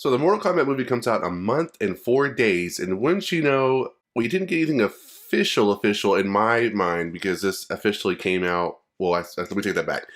So the Mortal Kombat movie comes out in a month and 4 days, and wouldn't you know, we didn't get anything official in my mind, because this officially came out, well, let me take that back.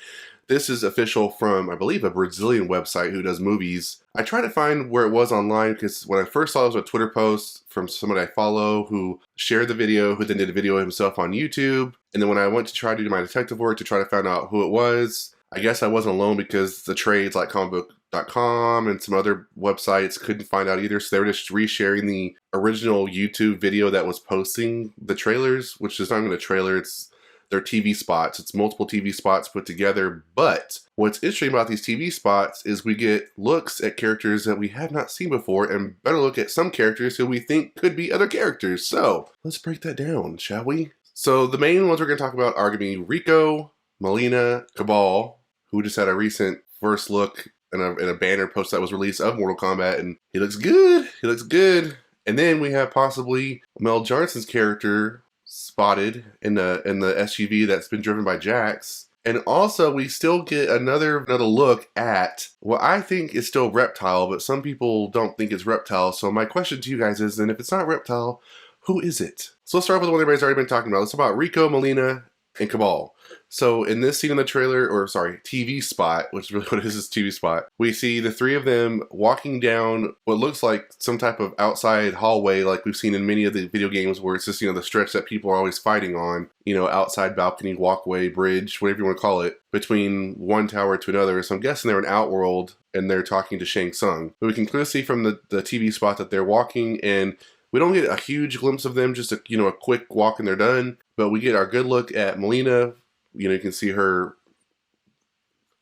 This is official from, I believe, a Brazilian website who does movies. I tried to find where it was online, because when I first saw it was a Twitter post from somebody I follow who shared the video, who then did a video himself on YouTube. And then when I went to try to do my detective work to try to find out who it was, I guess I wasn't alone, because the trades like comicbook.com and some other websites couldn't find out either. So they were just resharing the original YouTube video that was posting the trailers, which is not even a trailer, it's their TV spots. It's multiple TV spots put together. But what's interesting about these TV spots is we get looks at characters that we have not seen before, and better look at some characters who we think could be other characters. So let's break that down, shall we? So the main ones we're going to talk about are going to be Reiko, Mileena, Kabal, who just had a recent first look in a banner post that was released of Mortal Kombat, and he looks good. He looks good. And then we have possibly Mel Jarnson's character spotted in the SUV that's been driven by Jax. And also we still get another look at what I think is still Reptile, but some people don't think it's Reptile. So my question to you guys is, then if it's not Reptile, who is it? So let's start with the one everybody's already been talking about. Let's talk about Reiko, Mileena, and Kabal. So in this scene in the trailer, or sorry, TV spot, which is really what it is, TV spot, we see the three of them walking down what looks like some type of outside hallway, like we've seen in many of the video games, where it's just, the stretch that people are always fighting on, outside balcony, walkway, bridge, whatever you want to call it, between one tower to another. So I'm guessing they're in Outworld and they're talking to Shang Tsung. But we can clearly see from the TV spot that they're walking, and we don't get a huge glimpse of them, just a quick walk and they're done. But we get our good look at Mileena. You can see her,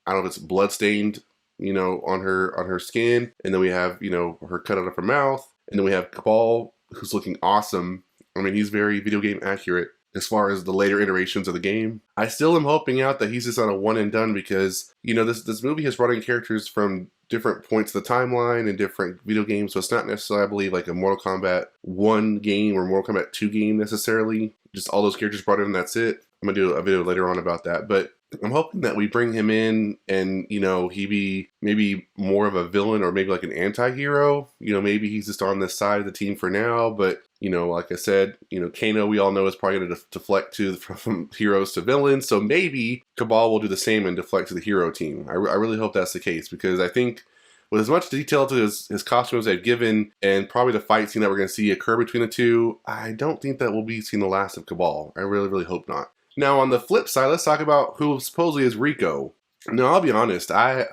I don't know if it's bloodstained, on her skin. And then we have, her cut out of her mouth. And then we have Kabal, who's looking awesome. I mean, he's very video game accurate as far as the later iterations of the game. I still am hoping out that he's just on a one and done, because, this movie has brought in characters from different points of the timeline and different video games. So it's not necessarily, I believe, like a Mortal Kombat 1 game or Mortal Kombat 2 game necessarily. Just all those characters brought in and that's it. I'm going to do a video later on about that. But I'm hoping that we bring him in and, he be maybe more of a villain, or maybe like an anti-hero. Maybe he's just on this side of the team for now. But, like I said, Kano, we all know, is probably going to deflect from heroes to villains. So maybe Kabal will do the same and deflect to the hero team. I really hope that's the case, because I think with as much detail to his costumes they've given, and probably the fight scene that we're going to see occur between the two, I don't think that we'll be seeing the last of Kabal. I really, really hope not. Now, on the flip side, let's talk about who supposedly is Reiko. Now, I'll be honest, I'm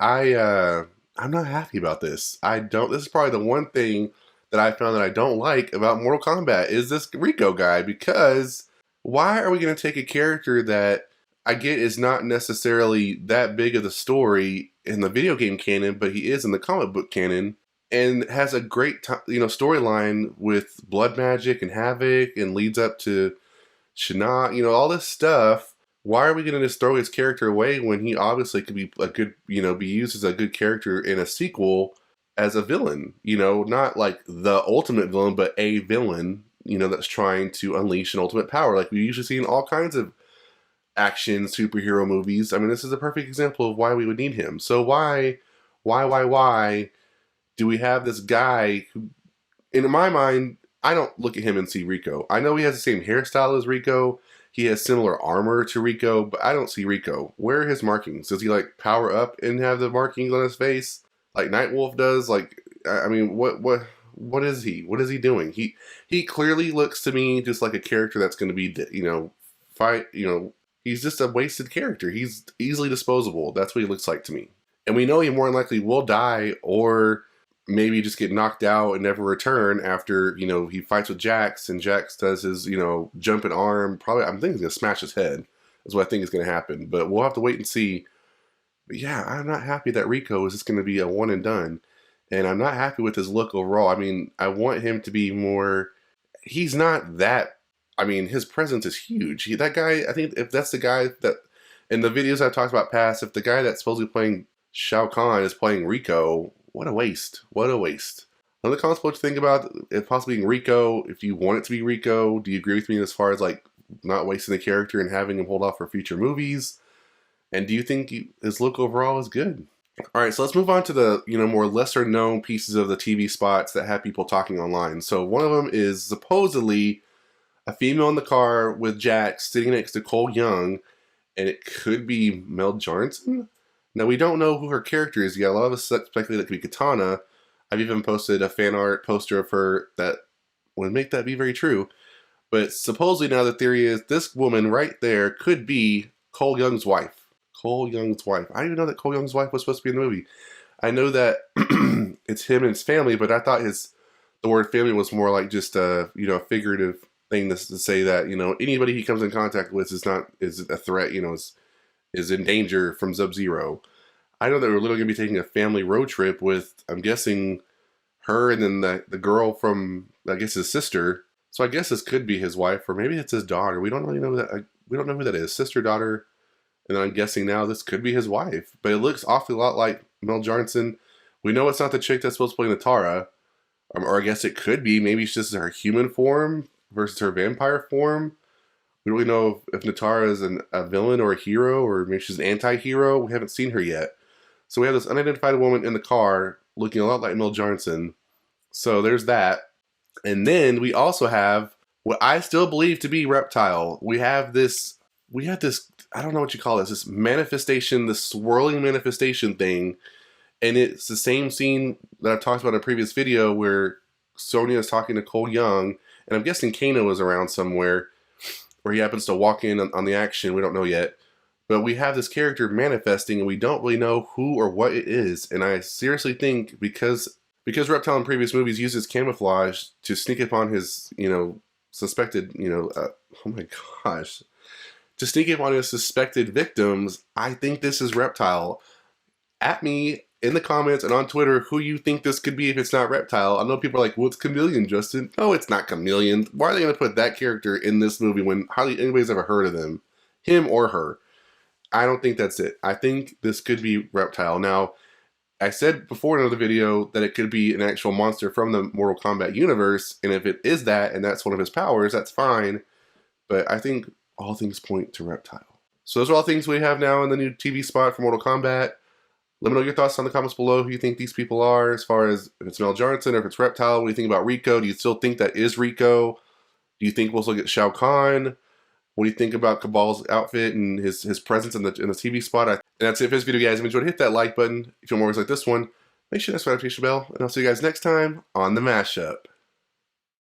not happy about this. This is probably the one thing that I found that I don't like about Mortal Kombat is this Reiko guy, because why are we going to take a character that I get is not necessarily that big of the story in the video game canon, but he is in the comic book canon, and has a great storyline with blood magic and havoc, and leads up to Shana, all this stuff. Why are we going to just throw his character away when he obviously could be a good, be used as a good character in a sequel as a villain? Not like the ultimate villain, but a villain, that's trying to unleash an ultimate power, like we usually see in all kinds of action superhero movies. I mean, this is a perfect example of why we would need him. So why do we have this guy who, in my mind, I don't look at him and see Reiko. I know he has the same hairstyle as Reiko. He has similar armor to Reiko, but I don't see Reiko. Where are his markings? Does he like power up and have the markings on his face like Nightwolf does? Like, I mean, what is he? What is he doing? He clearly looks to me just like a character that's going to be, fight, he's just a wasted character. He's easily disposable. That's what he looks like to me. And we know he more than likely will die, or maybe just get knocked out and never return after, he fights with Jax, and Jax does his, jumping arm. Probably, I'm thinking he's going to smash his head, is what I think is going to happen. But we'll have to wait and see. But yeah, I'm not happy that Reiko is just going to be a one and done. And I'm not happy with his look overall. I mean, I want him to be more, he's not that, I mean, his presence is huge. That guy, I think if that's the guy that, in the videos I've talked about past, if the guy that's supposedly playing Shao Kahn is playing Reiko, what a waste. What a waste. Let the comments what you think about it possibly being Reiko. If you want it to be Reiko, do you agree with me as far as like not wasting the character and having him hold off for future movies? And do you think his look overall is good? All right, so let's move on to the more lesser known pieces of the TV spots that have people talking online. So one of them is supposedly a female in the car with Jax sitting next to Cole Young, and it could be Mel Jarnson. Now we don't know who her character is yet. A lot of us speculate that could be Katana. I've even posted a fan art poster of her that would make that be very true. But supposedly now the theory is this woman right there could be Cole Young's wife. Cole Young's wife. I didn't even know that Cole Young's wife was supposed to be in the movie. I know that it's him and his family, but I thought the word family was more like just a figurative thing to say that anybody he comes in contact with is a threat. Is in danger from Sub-Zero. I know that we're literally gonna be taking a family road trip with, I'm guessing, her and then the girl from, I guess, his sister. So I guess this could be his wife, or maybe it's his daughter. We don't really know that. We don't know who that is. Sister, daughter, and I'm guessing now this could be his wife. But it looks awfully lot like Mel Jarnson. We know it's not the chick that's supposed to play Natara, or I guess it could be. Maybe it's just her human form versus her vampire form. We don't really know if Natara is a villain or a hero, or maybe she's an anti-hero. We haven't seen her yet. So we have this unidentified woman in the car looking a lot like Mel Jarnson. So there's that. And then we also have what I still believe to be Reptile. We have this, I don't know what you call this manifestation, this swirling manifestation thing. And it's the same scene that I've talked about in a previous video where Sonya is talking to Cole Young, and I'm guessing Kano is around somewhere, where he happens to walk in on the action. We don't know yet. But we have this character manifesting, and we don't really know who or what it is. And I seriously think because Reptile in previous movies uses camouflage to sneak upon his, suspected, oh my gosh, to sneak upon his suspected victims, I think this is Reptile. At me in the comments and on Twitter who you think this could be if it's not Reptile. I know people are like, well, it's Chameleon, Justin. No, it's not Chameleon. Why are they going to put that character in this movie when hardly anybody's ever heard of them? Him or her. I don't think that's it. I think this could be Reptile. Now, I said before in another video that it could be an actual monster from the Mortal Kombat universe, and if it is that, and that's one of his powers, that's fine. But I think all things point to Reptile. So those are all things we have now in the new TV spot for Mortal Kombat. Let me know your thoughts in the comments below, who you think these people are, as far as if it's Mel Jarnson or if it's Reptile. What do you think about Reiko? Do you still think that is Reiko? Do you think we'll still get Shao Kahn? What do you think about Kabal's outfit and his presence in the TV spot? And that's it for this video, guys. If you enjoyed, hit that like button. If you want more videos like this one, make sure to hit that notification bell. And I'll see you guys next time on the Mashup.